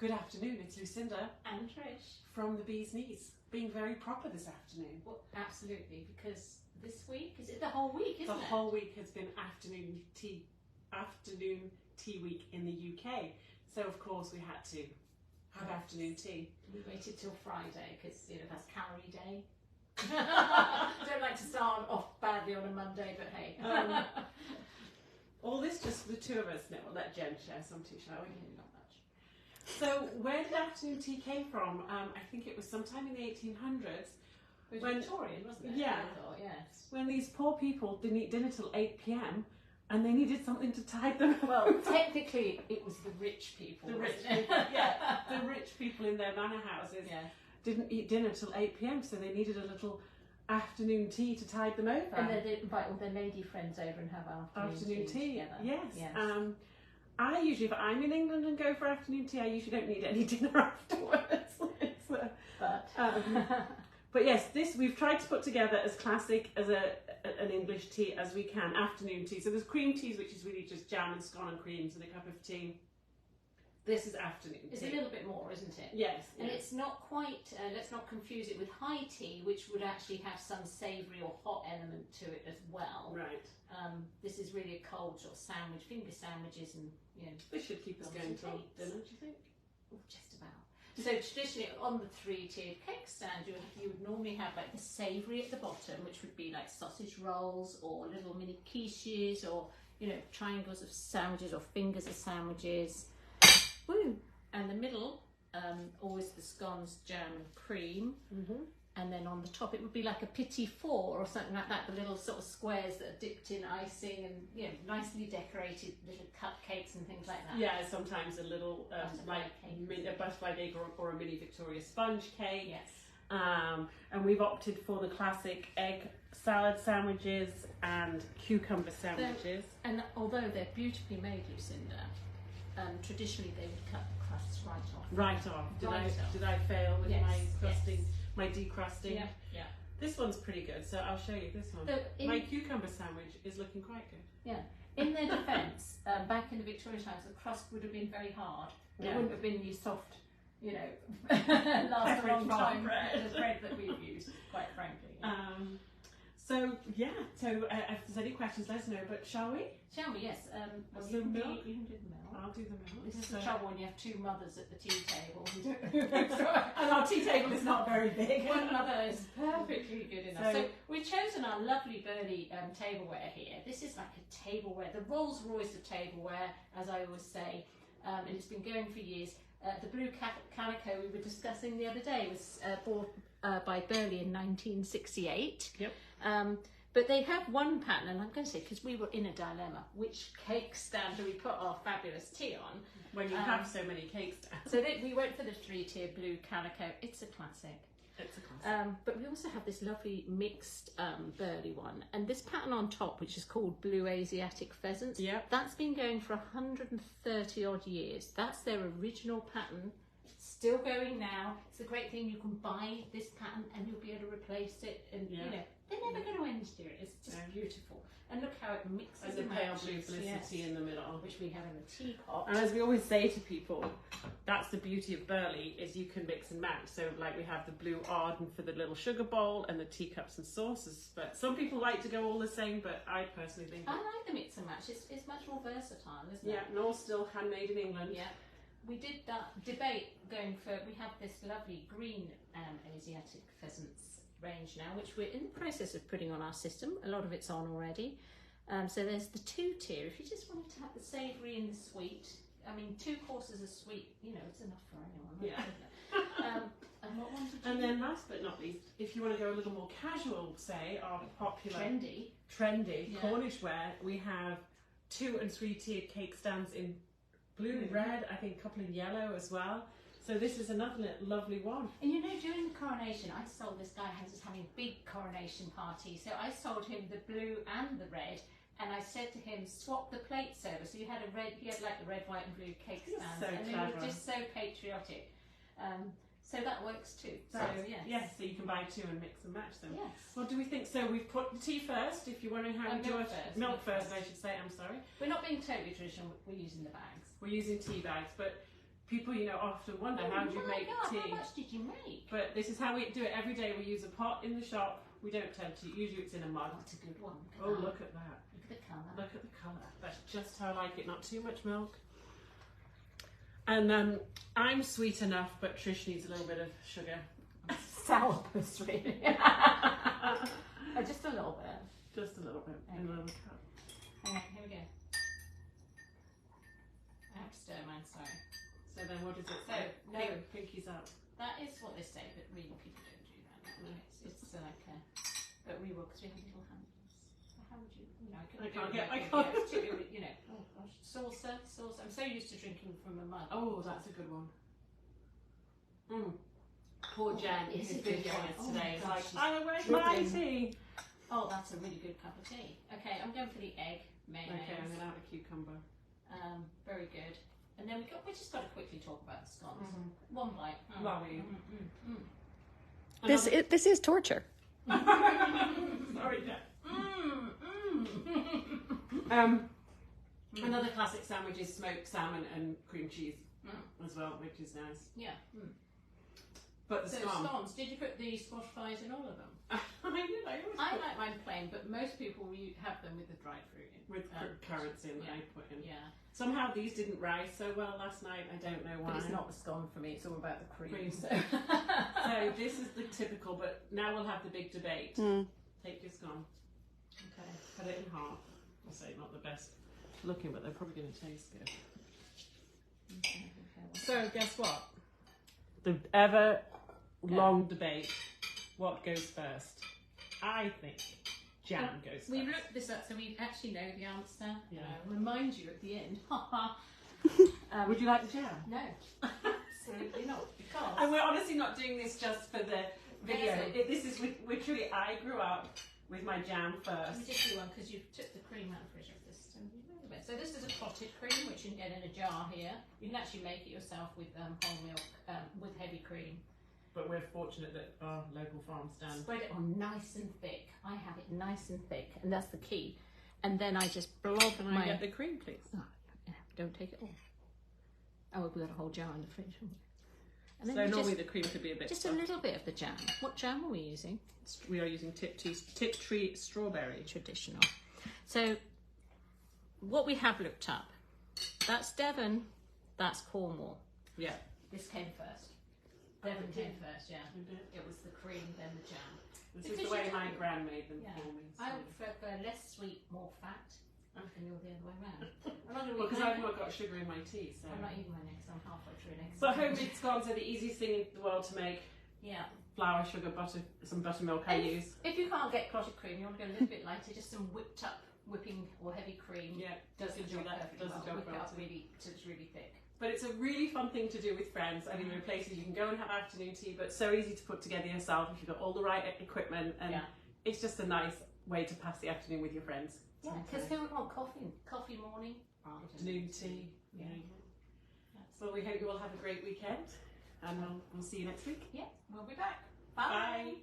Good afternoon, it's Lucinda and Trish from the Bee's Knees, being very proper this afternoon. Well, absolutely, because this week, is it the whole week, isn't it? The whole week has been afternoon tea week in the UK. So of course we had to have afternoon tea. We waited till Friday because that's calorie day. Don't like to start off badly on a Monday, but hey. All this just the two of us. No, we'll let Jen share some tea, shall we? Not much. So where did afternoon tea came from? I think it was sometime in the 1800s. It was Victorian, wasn't it? Yeah. I thought, yes. When these poor people didn't eat dinner till 8 p.m. and they needed something to tide them over. Well, technically it was the rich people. The rich people, yeah. The rich people in their manor houses didn't eat dinner till 8 p.m. so they needed a little afternoon tea to tide them over. And then they'd invite all their lady friends over and have afternoon tea together. Yes. I usually, if I'm in England and go for afternoon tea, I usually don't need any dinner afterwards. But yes, this we've tried to put together as classic as an English tea as we can, afternoon tea. So there's cream teas, which is really just jam and scone and creams and a cup of tea. This is afternoon tea. It's a little bit more, isn't it? Yes. And it's not quite, let's not confuse it with high tea, which would actually have some savoury or hot element to it as well. Right. This is really a cold sort of sandwich, finger sandwiches, and This should keep us going till dinner, do you think? Oh, just about. So traditionally on the three-tiered cake stand you would normally have like the savoury at the bottom, which would be like sausage rolls or little mini quiches or triangles of sandwiches or fingers of sandwiches. Woo! And the middle, always the scones, jam and cream. And then on the top it would be like a petit four or something like that, the little sort of squares that are dipped in icing and nicely decorated little cupcakes and things like that. Yeah, sometimes a little a butterfly cake or a mini Victoria sponge cake. Yes. And we've opted for the classic egg salad sandwiches and cucumber sandwiches. And although they're beautifully made, Lucinda, traditionally they would cut the crusts right off. Did I fail with my crusting? Yes. My decrusting. Yeah. This one's pretty good, so I'll show you this one. So my cucumber sandwich is looking quite good. Yeah. In their defence, back in the Victorian times, the crust would have been very hard. It wouldn't have been the soft, last a long time the bread that we've used, quite frankly. So if there's any questions, let us know. But shall we? Shall we? Yes. You can do the milk. I'll do the milk. This is the trouble when you have two mothers at the tea table. And our tea table is not very big. One mother is perfectly good enough. So we've chosen our lovely Burleigh tableware here. This is like a tableware. The Rolls Royce of tableware, as I always say, and it's been going for years. The blue calico we were discussing the other day was bought by Burleigh in 1968. Yep. But they have one pattern, and I'm going to say, because we were in a dilemma, which cake stand do we put our fabulous tea on? When you have so many cake stands. So we went for the three-tier blue calico. It's a classic. It's a classic. But we also have this lovely mixed Burleigh one, and this pattern on top, which is called Blue Asiatic Pheasants. Yep. That's been going for 130 odd years. That's their original pattern. Still going now. It's a great thing. You can buy this pattern and you'll be able to replace it, and they're never going to end, dear. It's just beautiful. And look how it mixes and the pale blue felicity in the middle, which we have in the teapot. And as we always say to people, that's the beauty of Burleigh, is you can mix and match. So like we have the blue ardent for the little sugar bowl and the teacups and saucers. But some people like to go all the same, but I personally think I like the mix and match. It's much more versatile, isn't it? Yeah, and all still handmade in England. Yeah. We did that debate going for, we have this lovely green Asiatic pheasants range now, which we're in the process of putting on our system. A lot of it's on already. So there's the two-tier. If you just wanted to have the savoury and the sweet, I mean, 2 courses of sweet, it's enough for anyone. Yeah. And what one did you And then last but not least, if you want to go a little more casual, say, our popular trendy Cornish ware, we have 2- and 3-tiered cake stands in blue, red, I think a couple in yellow as well. So this is another lovely one. And during the coronation, I sold this guy who was having a big coronation party. So I sold him the blue and the red, and I said to him, swap the plates over. So he had like the red, white and blue cake stands. So and clever. they were just so patriotic. So that works too. So yes, so you can buy 2 and mix and match them. Yes. What do we think? So we've put the tea first, if you're wondering how we do it. Milk first, I should say, I'm sorry. We're not being totally traditional, we're using the bags. We're using tea bags, but people, you know, often wonder how do you make tea. How much did you make? But this is how we do it every day. We use a pot in the shop. We don't tend to. Usually it's in a mug. That's a good one. Look at that. Look at the colour. Look at the colour. That's just how I like it. Not too much milk. And I'm sweet enough, but Trish needs a little bit of sugar. Sourpuss, really. Just a little bit. Just a little bit. Okay. In a little cup. Hang on, here we go. I have to stir mine, sorry. So then what does it So, say? no. Pinky's out. That is what they say, but really people don't do that. No, it's like a, but we will, because we have little handles. How would you, you know, I can't. You know, oh gosh, saucer. I'm so used to drinking from a mug. Oh, that's a good one. Poor Jen It's who's a good videoing us one. today. Oh my It's gosh, like, I where's my tea? Oh, that's a really good cup of tea. Okay, I'm going for the egg mayonnaise. Okay, I'm going to have a cucumber. Very good. And then we just got to quickly talk about the scones. One bite. This is torture. Sorry, Jen. Another classic sandwich is smoked salmon and cream cheese as well, which is nice. Yeah. But the scones, did you put the squash pies in all of them? I like mine plain, but most people have them with the dried fruit in. With currants in, I put in. Yeah. Somehow these didn't rise so well last night. I don't know why. But it's not the scone for me. It's all about the cream. So. So this is the typical, but now we'll have the big debate. Take your scone. Okay. Cut it in half. I'll say not the best looking, but they're probably going to taste good. Okay. So guess what? The ever long debate. What goes first? I think jam goes first. We looked this up, so we actually know the answer. Yeah. Remind you at the end. Would you like the jam? No, absolutely not. Because And we're honestly not doing this just for the video. This is literally, I grew up with my jam first. we just do one because you took the cream out of the fridge of this. So this is a potted cream, which you can get in a jar here. You can actually make it yourself with whole milk, with heavy cream. But we're fortunate that our local farm stand. Spread it on nice and thick. I have it nice and thick, and that's the key. And then I just blob Can I get the cream, please? Oh, yeah, don't take it all. Oh, we've got a whole jar in the fridge. And then So normally just, the cream could be a bit just soft. a little bit of the jam. What jam are we using? We are using Tiptree strawberry. Traditional. So what we have looked up, that's Devon, that's Cornwall. Yeah. This came first. Devon came first, yeah. It was the cream, then the jam. This is the way my gran made them for me. So. I would prefer less sweet, more fat, and you're the other way around. I'm not Well, because I've not got sugar in my tea, so. I'm not eating my next, I'm halfway through next. But homemade scones are the easiest thing in the world to make. Yeah. Flour, sugar, butter, some buttermilk I use. If you can't get clotted cream, you want to go a little bit lighter, just some whipped up whipping or heavy cream. Yeah, does the job perfectly does the job Whip it well up too. really till it's really thick. But it's a really fun thing to do with friends. I mean, there are places you can go and have afternoon tea, but so easy to put together yourself if you've got all the right equipment. And it's just a nice way to pass the afternoon with your friends. Yeah, because who would want coffee morning? Afternoon tea. Yeah. So we hope you all have a great weekend, and we'll see you next week. Yeah, we'll be back. Bye.